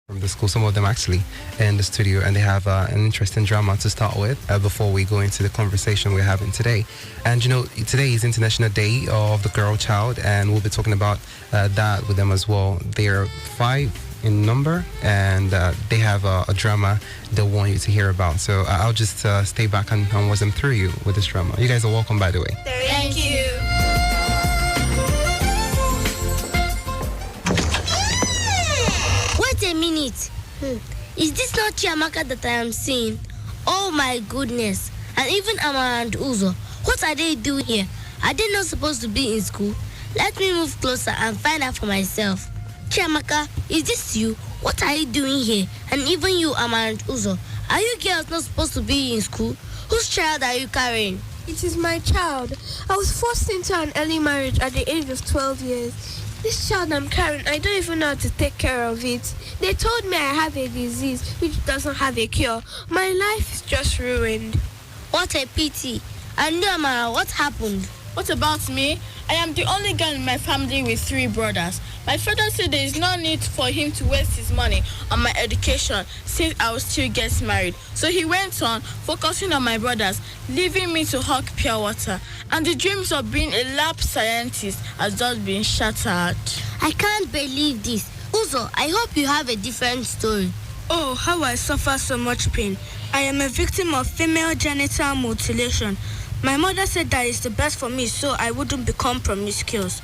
from the school, some of them actually in the studio, and they have an interesting drama to start with before we go into the conversation we're having today. And today is International Day of the Girl Child, and we'll be talking about that with them as well. They're 5 in number, and they have a drama they want you to hear about. So I'll just stay back and watch them through you with this drama. You guys are welcome, by the way. Thank you. Wait a minute. Is this not Chiamaka that I am seeing? Oh my goodness. And even Amara and Uzo. What are they doing here? Are they not supposed to be in school? Let me move closer and find out for myself. Chiamaka, is this you? What are you doing here? And even you, Amara and Uzo. Are you girls not supposed to be in school? Whose child are you carrying? It is my child. I was forced into an early marriage at the age of 12 years. This child I'm carrying, I don't even know how to take care of it. They told me I have a disease which doesn't have a cure. My life is just ruined. What a pity. And you, Amara, what happened? What about me? I am the only girl in my family with 3 brothers. My father said there is no need for him to waste his money on my education since I will still get married. So he went on focusing on my brothers, leaving me to hawk pure water. And the dreams of being a lab scientist has just been shattered. I can't believe this. Uzo, I hope you have a different story. Oh, how I suffer so much pain. I am a victim of female genital mutilation. My mother said that it's the best for me so I wouldn't become promiscuous.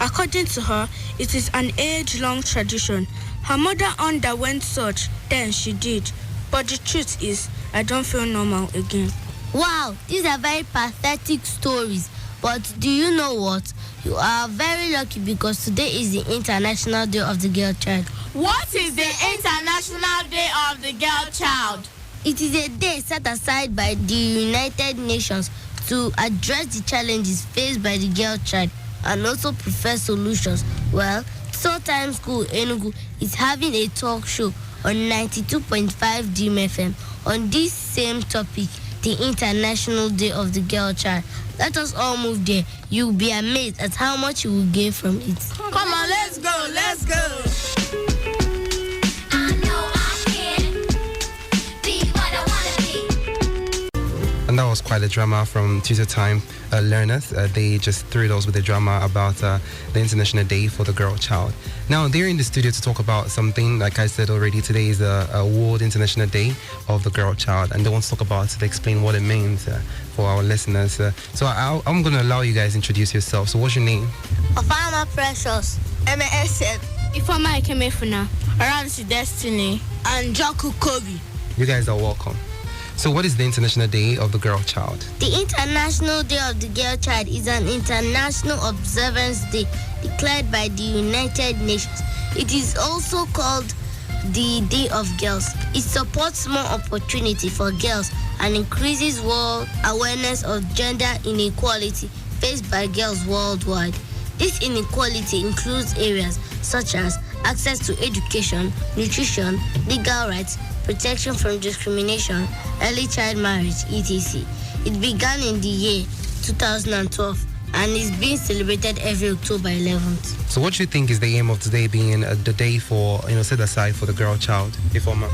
According to her, it is an age-long tradition. Her mother underwent such, then she did. But the truth is, I don't feel normal again. Wow, these are very pathetic stories. But do you know what? You are very lucky because today is the International Day of the Girl Child. What is the International Day of the Girl Child? It is a day set aside by the United Nations to address the challenges faced by the girl child and also prefer solutions. Well, Tutor School Enugu is having a talk show on 92.5 DMFM on this same topic, the International Day of the Girl Child. Let us all move there. You'll be amazed at how much you will gain from it. Come on, let's go, let's go. And that was quite a drama from Tutor Time learners. They just thrilled us with a drama about the International Day for the Girl Child. Now, they're in the studio to talk about something, like I said already, today is a World International Day of the Girl Child, and they want to talk about it, explain what it means for our listeners. So I'm going to allow you guys to introduce yourself. So what's your name? Ofama Precious. MSF. Ifeoma Ikemefuna. Aransi Destiny. And Jaku Kobe. You guys are welcome. So what is the International Day of the Girl Child? The International Day of the Girl Child is an international observance day declared by the United Nations. It is also called the Day of Girls. It supports more opportunity for girls and increases world awareness of gender inequality faced by girls worldwide. This inequality includes areas such as access to education, nutrition, legal rights, protection from discrimination, early child marriage, etc. It began in the year 2012 and is being celebrated every October 11th. So what do you think is the aim of today being the day for, set aside for the girl child, Ifeoma?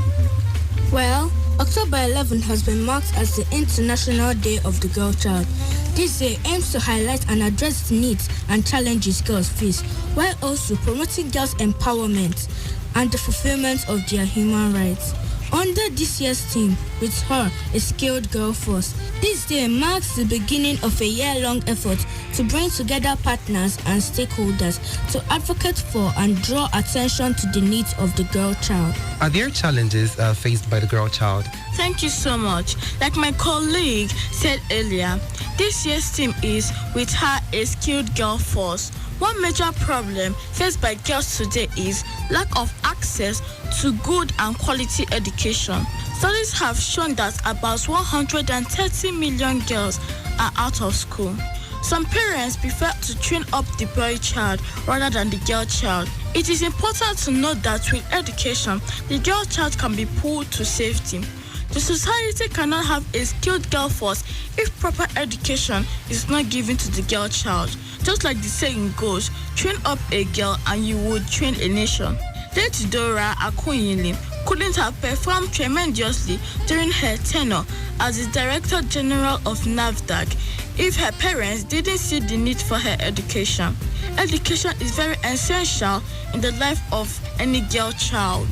Well, October 11 has been marked as the International Day of the Girl Child. This day aims to highlight and address the needs and challenges girls face, while also promoting girls' empowerment and the fulfillment of their human rights. Under this year's theme, with her, a skilled girl force, this day marks the beginning of a year-long effort to bring together partners and stakeholders to advocate for and draw attention to the needs of the girl child. Are there challenges faced by the girl child? Thank you so much. Like my colleague said earlier, this year's theme is with her, a skilled girl force. One major problem faced by girls today is lack of access to good and quality education. Studies have shown that about 130 million girls are out of school. Some parents prefer to train up the boy child rather than the girl child. It is important to note that with education, the girl child can be pulled to safety. The society cannot have a skilled girl force if proper education is not given to the girl child. Just like the saying goes, train up a girl and you would train a nation. Late Dora Akunyili couldn't have performed tremendously during her tenure as the Director General of NAFDAC if her parents didn't see the need for her education. Education is very essential in the life of any girl child.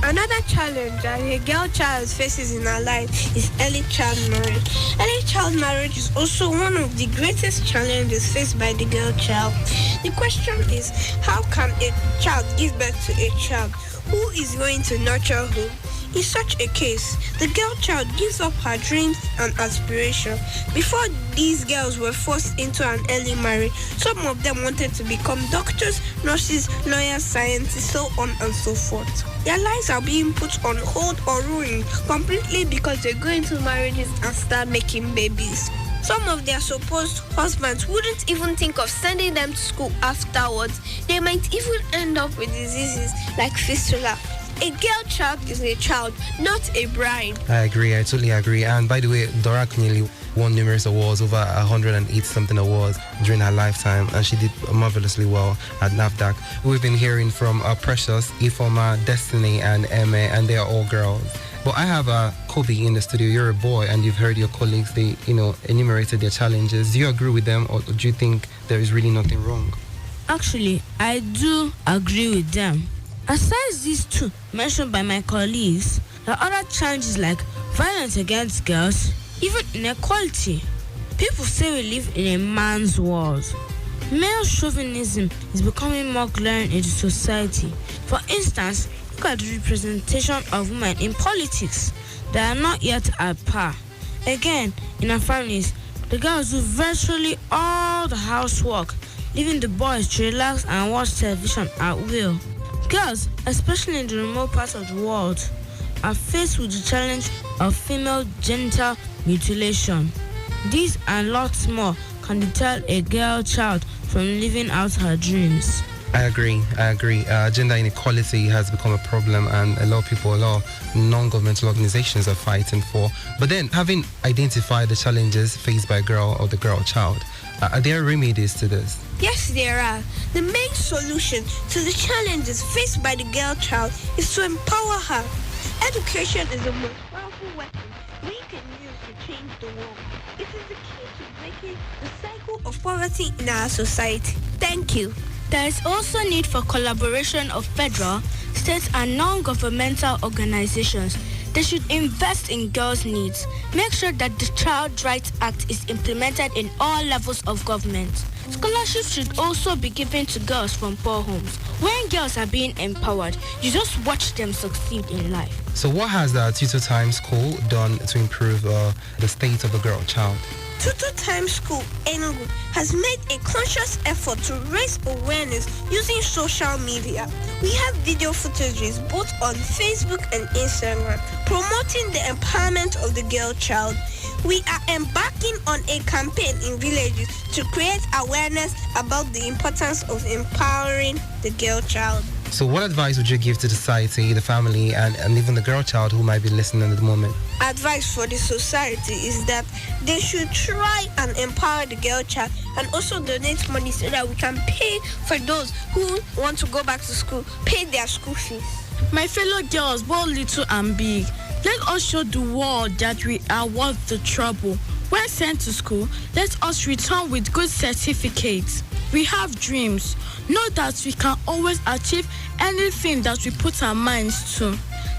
Another challenge that a girl child faces in her life is early child marriage. Early child marriage is also one of the greatest challenges faced by the girl child. The question is, how can a child give birth to a child? Who is going to nurture whom? In such a case, the girl child gives up her dreams and aspirations. Before these girls were forced into an early marriage, some of them wanted to become doctors, nurses, lawyers, scientists, so on and so forth. Their lives are being put on hold or ruined completely because they go into marriages and start making babies. Some of their supposed husbands wouldn't even think of sending them to school afterwards. They might even end up with diseases like fistula. A girl child is a child, not a bride. I agree. I totally agree. And by the way, Dora Kunyili won numerous awards, over 108 something awards during her lifetime, and she did marvelously well at NAFDAC. We've been hearing from Precious, Ifoma, Destiny, and Eme, and they are all girls. But I have Kobe in the studio. You're a boy, and you've heard your colleagues. They, enumerated their challenges. Do you agree with them, or do you think there is really nothing wrong? Actually, I do agree with them. Aside these two mentioned by my colleagues, there are other challenges like violence against girls, even inequality. People say we live in a man's world. Male chauvinism is becoming more glaring in the society. For instance, look at the representation of women in politics. They are not yet at par. Again, in our families, the girls do virtually all the housework, leaving the boys to relax and watch television at will. Girls, especially in the remote parts of the world, are faced with the challenge of female genital mutilation. These and lots more can deter a girl child from living out her dreams. I agree. Gender inequality has become a problem, and a lot of non-governmental organizations are fighting for. But then, having identified the challenges faced by a girl or the girl child, are there remedies to this? Yes, there are. The main solution to the challenges faced by the girl child is to empower her. Education is the most powerful weapon we can use to change the world. It is the key to breaking the cycle of poverty in our society. Thank you. There is also need for collaboration of federal, state, and non-governmental organizations. They should invest in girls' needs. Make sure that the Child Rights Act is implemented in all levels of government. Scholarships should also be given to girls from poor homes. When girls are being empowered, you just watch them succeed in life. So what has the Tutor Time School done to improve the state of the girl child? Tutor Time School Enugu has made a conscious effort to raise awareness using social media. We have video footages both on Facebook and Instagram promoting the empowerment of the girl child. We are embarking on a campaign in villages to create awareness about the importance of empowering the girl child. So what advice would you give to the society, the family, and even the girl child who might be listening at the moment? Advice for the society is that they should try and empower the girl child and also donate money so that we can pay for those who want to go back to school, pay their school fees. My fellow girls, both little and big, let us show the world that we are worth the trouble. When sent to school, let us return with good certificates. We have dreams. Know that we can always achieve anything that we put our minds to.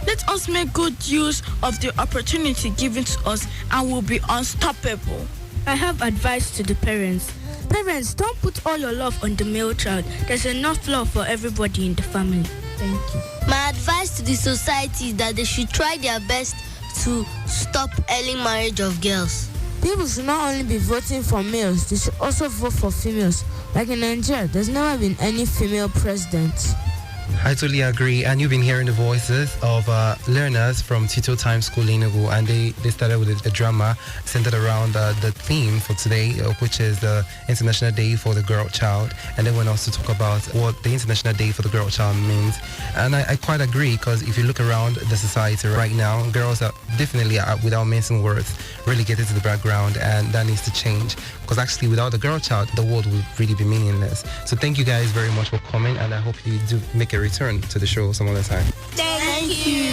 Let us make good use of the opportunity given to us and we'll be unstoppable. I have advice to the parents. Parents, don't put all your love on the male child. There's enough love for everybody in the family. Thank you. My advice to the society is that they should try their best to stop early marriage of girls. People should not only be voting for males, they should also vote for females. Like in Nigeria, there's never been any female president. I totally agree. And you've been hearing the voices of learners from Tutor Time School Enugu, and they started with a drama centered around the theme for today, which is the International Day for the Girl Child. And they went on to talk about what the International Day for the Girl Child means. And I quite agree, because if you look around the society right now, girls are definitely, without mincing words, really getting to the background, and that needs to change. Because actually, without the girl child, the world would really be meaningless. So thank you guys very much for coming, and I hope you do make a return return to the show some other time. Thank you.